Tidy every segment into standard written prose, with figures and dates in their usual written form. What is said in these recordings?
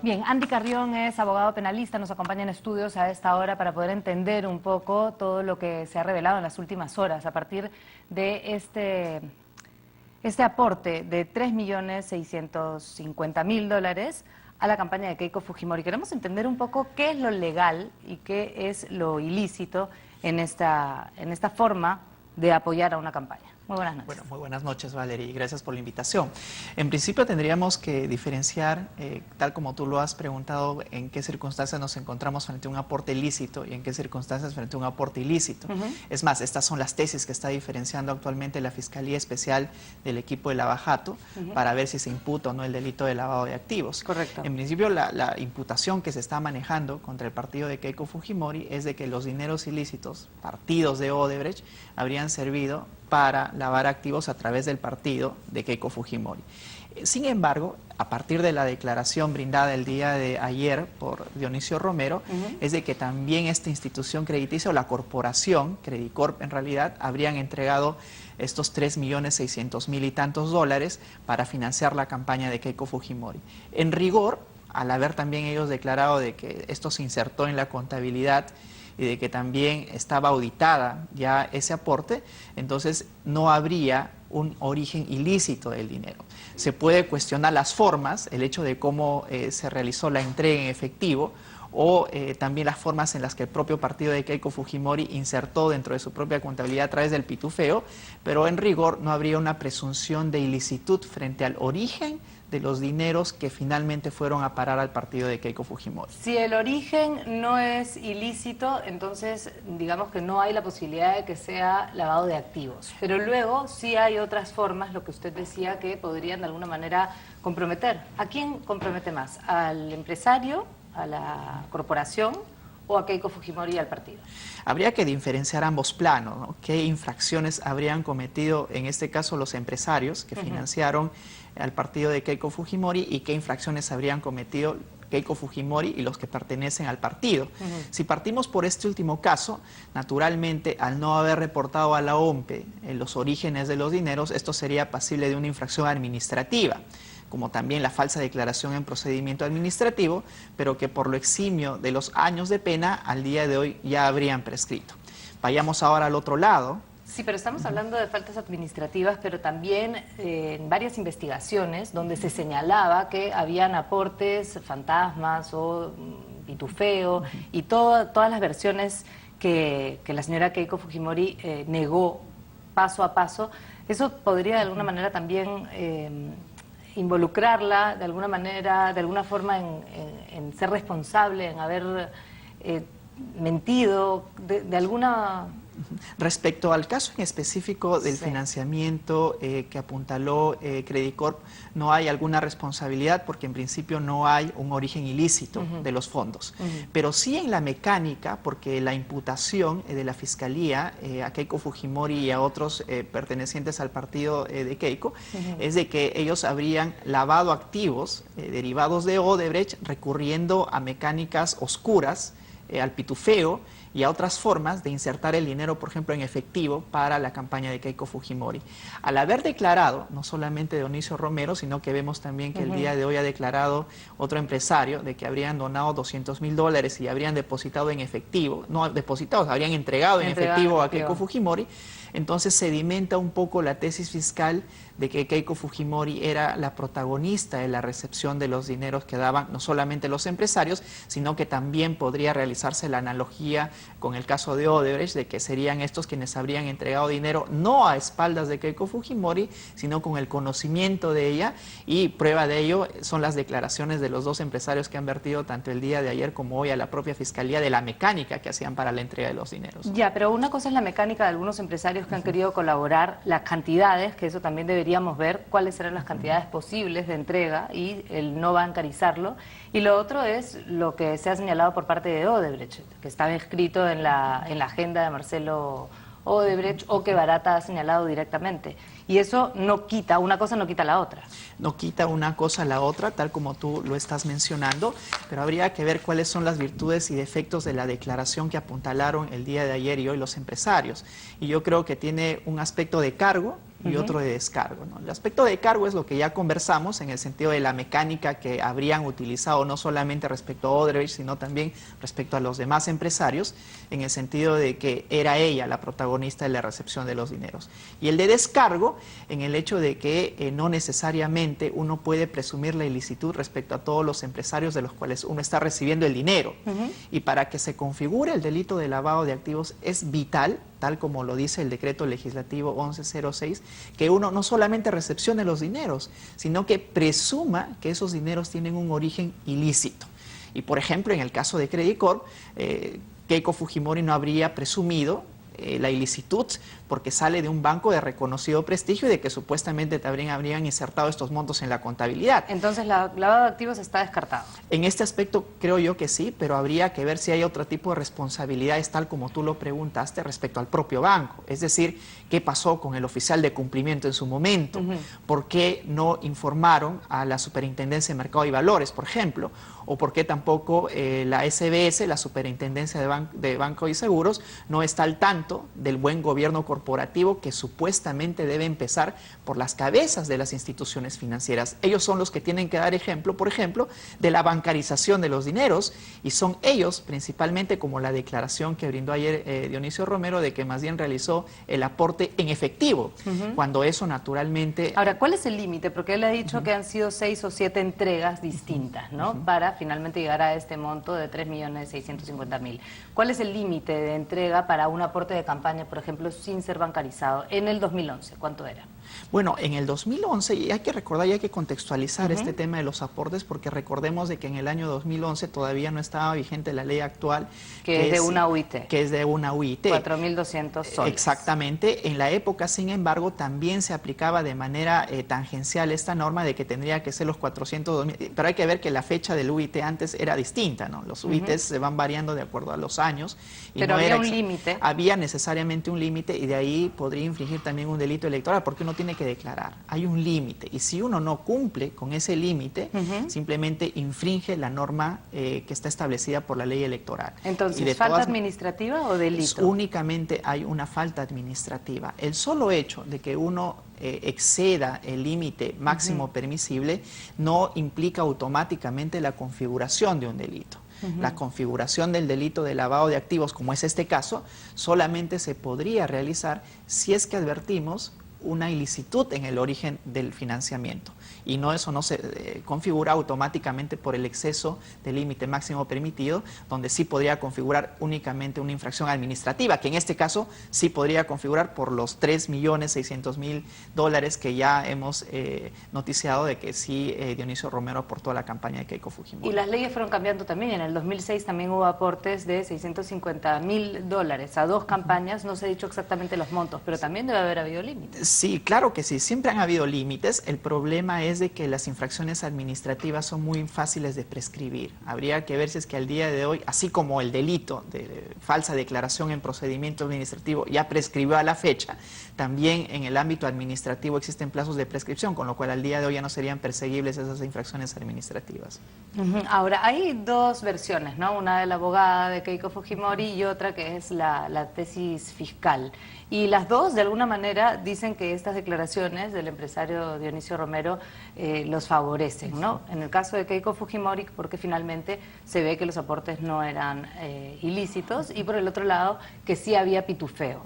Bien, Andy Carrión es abogado penalista, nos acompaña en estudios a esta hora para poder entender un poco todo lo que se ha revelado en las últimas horas a partir de este aporte de $3.650.000 a la campaña de Keiko Fujimori. Queremos entender un poco qué es lo legal y qué es lo ilícito en esta forma de apoyar a una campaña. Muy buenas noches. Bueno, muy buenas noches, Valeria, y gracias por la invitación. En principio tendríamos que diferenciar, tal como tú lo has preguntado, en qué circunstancias nos encontramos frente a un aporte ilícito y en qué circunstancias frente a un aporte ilícito. Es más, estas son las tesis que está diferenciando actualmente la Fiscalía Especial del equipo de Lava Jato para ver si se imputa o no el delito de lavado de activos. Correcto. En principio, la imputación que se está manejando contra el partido de Keiko Fujimori es de que los dineros ilícitos, partidos de Odebrecht, habrían servido para lavar activos a través del partido de Keiko Fujimori. Sin embargo, a partir de la declaración brindada el día de ayer por Dionisio Romero, es de que también esta institución crediticia o la corporación, Credicorp en realidad, habrían entregado estos $3.600.000 y tantos para financiar la campaña de Keiko Fujimori. En rigor, al haber también ellos declarado de que esto se insertó en la contabilidad y de que también estaba auditada ya ese aporte, entonces no habría un origen ilícito del dinero. Se puede cuestionar las formas, el hecho de cómo se realizó la entrega en efectivo, o también las formas en las que el propio partido de Keiko Fujimori insertó dentro de su propia contabilidad a través del pitufeo, pero en rigor no habría una presunción de ilicitud frente al origen de los dineros que finalmente fueron a parar al partido de Keiko Fujimori. Si el origen no es ilícito, entonces digamos que no hay la posibilidad de que sea lavado de activos. Pero luego sí hay otras formas, lo que usted decía, que podrían de alguna manera comprometer. ¿A quién compromete más? ¿Al empresario, a la corporación o a Keiko Fujimori y al partido? Habría que diferenciar ambos planos, ¿no? ¿Qué infracciones habrían cometido en este caso los empresarios que financiaron al partido de Keiko Fujimori y qué infracciones habrían cometido Keiko Fujimori y los que pertenecen al partido? Si partimos por este último caso, naturalmente, al no haber reportado a la OMPE los orígenes de los dineros, esto sería pasible de una infracción administrativa, como también la falsa declaración en procedimiento administrativo, pero que por lo eximio de los años de pena, al día de hoy ya habrían prescrito. Vayamos ahora al otro lado. Sí, pero estamos hablando de faltas administrativas, pero también en varias investigaciones donde se señalaba que habían aportes fantasmas o pitufeo y todas las versiones que la señora Keiko Fujimori negó paso a paso. Eso podría de alguna manera también involucrarla de alguna manera, de alguna forma en ser responsable, en haber mentido, de alguna... Respecto al caso en específico del financiamiento que apuntaló Credicorp, no hay alguna responsabilidad porque en principio no hay un origen ilícito de los fondos. Pero sí en la mecánica, porque la imputación de la Fiscalía a Keiko Fujimori y a otros pertenecientes al partido de Keiko es de que ellos habrían lavado activos derivados de Odebrecht recurriendo a mecánicas oscuras, al pitufeo y a otras formas de insertar el dinero, por ejemplo, en efectivo para la campaña de Keiko Fujimori. Al haber declarado, no solamente Dionisio Romero, sino que vemos también que el día de hoy ha declarado otro empresario de que habrían donado $200.000 y habrían depositado en efectivo, no depositados, habrían entregado en efectivo a Keiko Fujimori, entonces sedimenta un poco la tesis fiscal de que Keiko Fujimori era la protagonista de la recepción de los dineros que daban no solamente los empresarios, sino que también podría realizarse la analogía con el caso de Odebrecht, de que serían estos quienes habrían entregado dinero no a espaldas de Keiko Fujimori, sino con el conocimiento de ella, y prueba de ello son las declaraciones de los dos empresarios que han vertido tanto el día de ayer como hoy a la propia Fiscalía de la mecánica que hacían para la entrega de los dineros. Ya, pero una cosa es la mecánica de algunos empresarios que han querido colaborar, las cantidades, que eso también deberíamos ver cuáles serán las cantidades posibles de entrega y el no bancarizarlo. Y lo otro es lo que se ha señalado por parte de Odebrecht, que estaba escrito en la agenda de Marcelo Odebrecht o que Barata ha señalado directamente. Y eso no quita, una cosa no quita la otra. No quita una cosa a la otra, tal como tú lo estás mencionando, pero habría que ver cuáles son las virtudes y defectos de la declaración que apuntalaron el día de ayer y hoy los empresarios. Y yo creo que tiene un aspecto de cargo y otro de descargo, ¿no? El aspecto de cargo es lo que ya conversamos en el sentido de la mecánica que habrían utilizado no solamente respecto a Odebrecht, sino también respecto a los demás empresarios, en el sentido de que era ella la protagonista de la recepción de los dineros. Y el de descargo, en el hecho de que no necesariamente uno puede presumir la ilicitud respecto a todos los empresarios de los cuales uno está recibiendo el dinero. Y para que se configure el delito de lavado de activos es vital, tal como lo dice el decreto legislativo 1106, que uno no solamente recepcione los dineros, sino que presuma que esos dineros tienen un origen ilícito. Y por ejemplo, en el caso de Credit Corp, Keiko Fujimori no habría presumido la ilicitud porque sale de un banco de reconocido prestigio y de que supuestamente también habrían insertado estos montos en la contabilidad. Entonces, lavado de activos está descartado. En este aspecto creo yo que sí, pero habría que ver si hay otro tipo de responsabilidades, tal como tú lo preguntaste, respecto al propio banco. Es decir, ¿qué pasó con el oficial de cumplimiento en su momento? ¿Por qué no informaron a la Superintendencia de Mercado y Valores, por ejemplo? ¿O por qué tampoco la SBS, la Superintendencia de Banco y Seguros, no está al tanto del buen gobierno corporativo que supuestamente debe empezar por las cabezas de las instituciones financieras? Ellos son los que tienen que dar ejemplo, por ejemplo, de la bancarización de los dineros, y son ellos principalmente, como la declaración que brindó ayer Dionisio Romero, de que más bien realizó el aporte en efectivo, cuando eso naturalmente... Ahora, ¿cuál es el límite? Porque él ha dicho que han sido 6 o 7 entregas distintas, ¿no? Para finalmente llegar a este monto de 3.650.000. ¿Cuál es el límite de entrega para un aporte de campaña, por ejemplo, sin ser bancarizado? En el 2011, ¿cuánto era? Bueno, en el 2011, y hay que recordar y hay que contextualizar este tema de los aportes, porque recordemos de que en el año 2011 todavía no estaba vigente la ley actual. Que es de una UIT. Que es de una UIT. 4.200 soles. Exactamente. En la época, sin embargo, también se aplicaba de manera tangencial esta norma de que tendría que ser los 402.000, pero hay que ver que la fecha del UIT antes era distinta, ¿no? Los UITs se van variando de acuerdo a los años. Y pero no había era un límite. Había necesariamente un límite, y de ahí podría infringir también un delito electoral, porque uno tiene que declarar. Hay un límite, y si uno no cumple con ese límite, simplemente infringe la norma que está establecida por la ley electoral. Entonces, ¿falta administrativa o delito? Únicamente hay una falta administrativa. El solo hecho de que uno exceda el límite máximo permisible no implica automáticamente la configuración de un delito. La configuración del delito de lavado de activos, como es este caso, solamente se podría realizar si es que advertimos una ilicitud en el origen del financiamiento, y eso no se configura automáticamente por el exceso del límite máximo permitido, donde sí podría configurar únicamente una infracción administrativa, que en este caso sí podría configurar por los $3.600.000 que ya hemos noticiado de que sí Dionisio Romero aportó a la campaña de Keiko Fujimori. Y las leyes fueron cambiando también. En el 2006 también hubo aportes de $650.000 a 2 campañas. No se ha dicho exactamente los montos, pero también debe haber habido límites. Sí, claro que sí, siempre han habido límites. El problema es de que las infracciones administrativas son muy fáciles de prescribir. Habría que ver si es que al día de hoy, así como el delito de falsa declaración en procedimiento administrativo ya prescribió a la fecha, también en el ámbito administrativo existen plazos de prescripción, con lo cual al día de hoy ya no serían perseguibles esas infracciones administrativas. Ahora, hay 2 versiones, ¿no? Una de la abogada de Keiko Fujimori y otra que es la tesis fiscal. Y las 2, de alguna manera, dicen que estas declaraciones del empresario Dionisio Romero los favorecen, ¿no? En el caso de Keiko Fujimori, porque finalmente se ve que los aportes no eran ilícitos, y por el otro lado, que sí había pitufeo.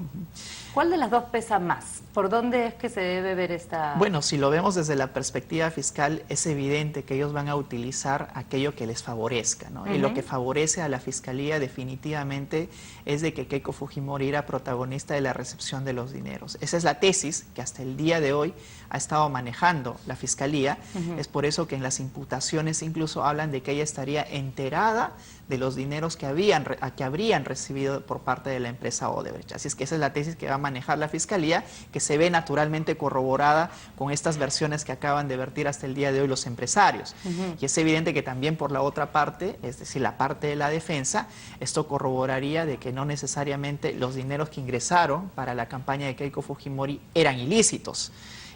¿Cuál de las 2 pesa más? ¿Por dónde es que se debe ver esta...? Bueno, si lo vemos desde la perspectiva fiscal, es evidente que ellos van a utilizar aquello que les favorezca, ¿no? Y lo que favorece a la Fiscalía definitivamente es de que Keiko Fujimori era protagonista de la recepción de los dineros. Esa es la tesis que hasta el día de hoy ha estado manejando la Fiscalía. Es por eso que en las imputaciones incluso hablan de que ella estaría enterada de los dineros que habrían recibido por parte de la empresa Odebrecht. Así es que esa es la tesis que va a manejar la Fiscalía, que se ve naturalmente corroborada con estas versiones que acaban de vertir hasta el día de hoy los empresarios. Y es evidente que también por la otra parte, es decir, la parte de la defensa, esto corroboraría de que no necesariamente los dineros que ingresaron para la campaña de Keiko Fujimori eran ilícitos.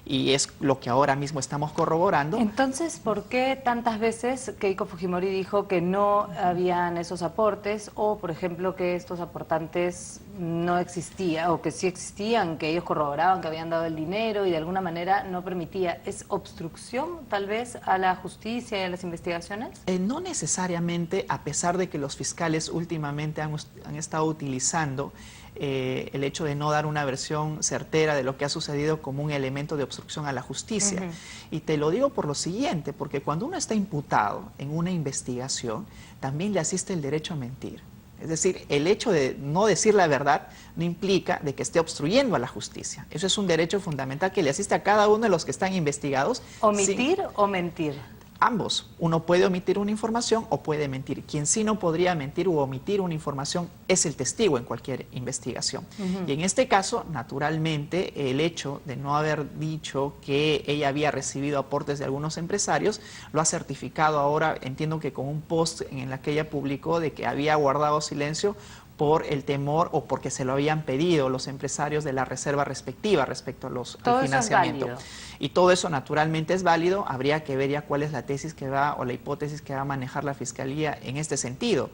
y es lo que ahora mismo estamos corroborando. Entonces, ¿por qué tantas veces Keiko Fujimori dijo que no habían esos aportes o, por ejemplo, que estos aportantes no existían o que sí existían, que ellos corroboraban que habían dado el dinero y de alguna manera no permitía? ¿Es obstrucción tal vez a la justicia y a las investigaciones? No necesariamente, a pesar de que los fiscales últimamente han estado utilizando el hecho de no dar una versión certera de lo que ha sucedido como un elemento de obstrucción a la justicia. Y te lo digo por lo siguiente, porque cuando uno está imputado en una investigación, también le asiste el derecho a mentir. Es decir, el hecho de no decir la verdad no implica de que esté obstruyendo a la justicia. Eso es un derecho fundamental que le asiste a cada uno de los que están investigados. ¿Omitir o mentir? Ambos. Uno puede omitir una información o puede mentir. Quien sí no podría mentir u omitir una información es el testigo en cualquier investigación. Y en este caso, naturalmente, el hecho de no haber dicho que ella había recibido aportes de algunos empresarios, lo ha certificado ahora, entiendo que con un post en el que ella publicó de que había guardado silencio por el temor o porque se lo habían pedido los empresarios de la reserva respectiva respecto al financiamiento. Todo eso es válido. Y todo eso naturalmente es válido, habría que ver ya cuál es la tesis que va o la hipótesis que va a manejar la Fiscalía en este sentido,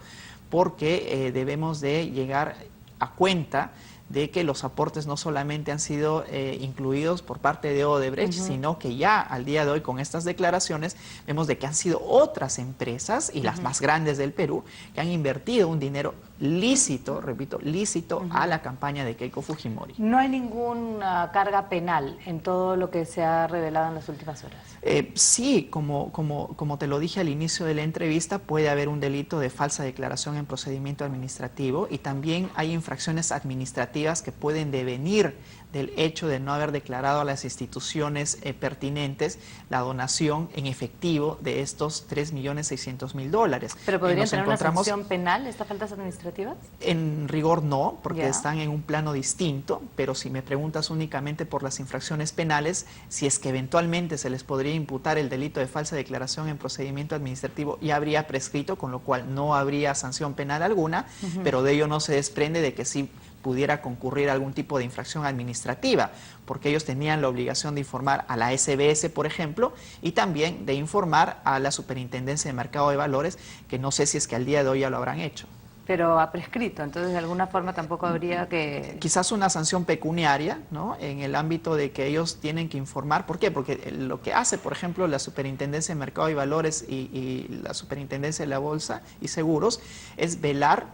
porque debemos de llegar a cuenta de que los aportes no solamente han sido incluidos por parte de Odebrecht, sino que ya al día de hoy con estas declaraciones vemos de que han sido otras empresas y las más grandes del Perú que han invertido un dinero lícito, repito, lícito a la campaña de Keiko Fujimori. ¿No hay ninguna carga penal en todo lo que se ha revelado en las últimas horas? Sí, como te lo dije al inicio de la entrevista, puede haber un delito de falsa declaración en procedimiento administrativo y también hay infracciones administrativas que pueden devenir del hecho de no haber declarado a las instituciones pertinentes la donación en efectivo de estos $3.600.000. ¿Pero podrían tener una sanción penal estas faltas administrativas? En rigor no, porque están en un plano distinto, pero si me preguntas únicamente por las infracciones penales, si es que eventualmente se les podría imputar el delito de falsa declaración en procedimiento administrativo, ya habría prescrito, con lo cual no habría sanción penal alguna, pero de ello no se desprende de que sí pudiera concurrir algún tipo de infracción administrativa, porque ellos tenían la obligación de informar a la SBS, por ejemplo, y también de informar a la Superintendencia de Mercado de Valores, que no sé si es que al día de hoy ya lo habrán hecho. Pero ha prescrito, entonces de alguna forma tampoco habría que... Quizás una sanción pecuniaria, ¿no?, en el ámbito de que ellos tienen que informar. ¿Por qué? Porque lo que hace, por ejemplo, la Superintendencia de Mercado y Valores y la Superintendencia de la Bolsa y Seguros es velar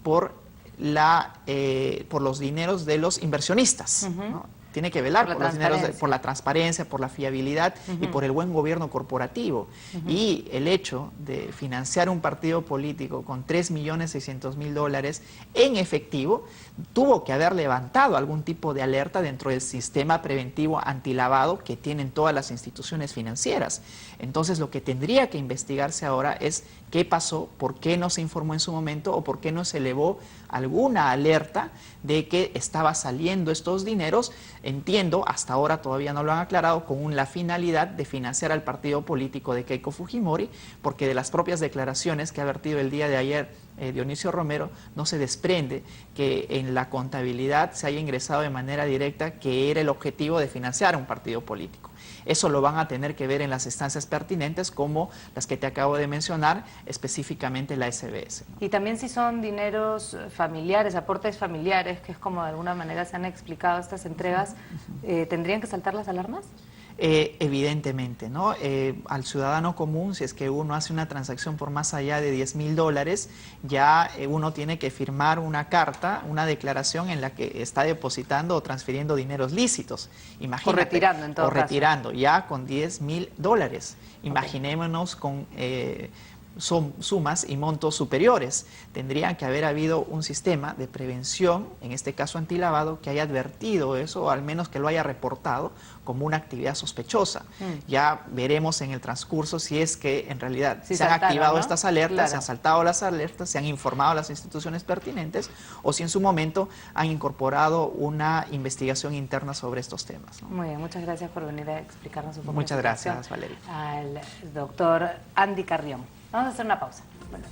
por los dineros de los inversionistas, ¿no? Tiene que velar por los dineros, por la transparencia, por la fiabilidad y por el buen gobierno corporativo. Y el hecho de financiar un partido político con $3.600.000 en efectivo tuvo que haber levantado algún tipo de alerta dentro del sistema preventivo antilavado que tienen todas las instituciones financieras. Entonces lo que tendría que investigarse ahora es qué pasó, por qué no se informó en su momento o por qué no se elevó alguna alerta de que estaba saliendo estos dineros. Entiendo, hasta ahora todavía no lo han aclarado, con la finalidad de financiar al partido político de Keiko Fujimori, porque de las propias declaraciones que ha vertido el día de ayer Dionisio Romero, no se desprende que en la contabilidad se haya ingresado de manera directa que era el objetivo de financiar a un partido político. Eso lo van a tener que ver en las instancias pertinentes como las que te acabo de mencionar, específicamente la SBS, ¿no? Y también si son dineros familiares, aportes familiares, que es como de alguna manera se han explicado estas entregas, ¿tendrían que saltar las alarmas? Evidentemente, ¿no? Al ciudadano común, si es que uno hace una transacción por más allá de $10.000, ya uno tiene que firmar una carta, una declaración en la que está depositando o transfiriendo dineros lícitos. Imagínate, o retirando, en todo caso. O retirando, ya con $10.000. Imaginémonos con sumas y montos superiores. Tendría que haber habido un sistema de prevención, en este caso antilavado, que haya advertido eso, o al menos que lo haya reportado como una actividad sospechosa. Ya veremos en el transcurso si es que en realidad se han activado, ¿no?, estas alertas, se han saltado las alertas, se han informado a las instituciones pertinentes, o si en su momento han incorporado una investigación interna sobre estos temas, ¿no? Muy bien, muchas gracias por venir a explicarnos un poco. Muchas gracias, Valeria. Al doctor Andy Carrión. Vamos a hacer una pausa. Bueno.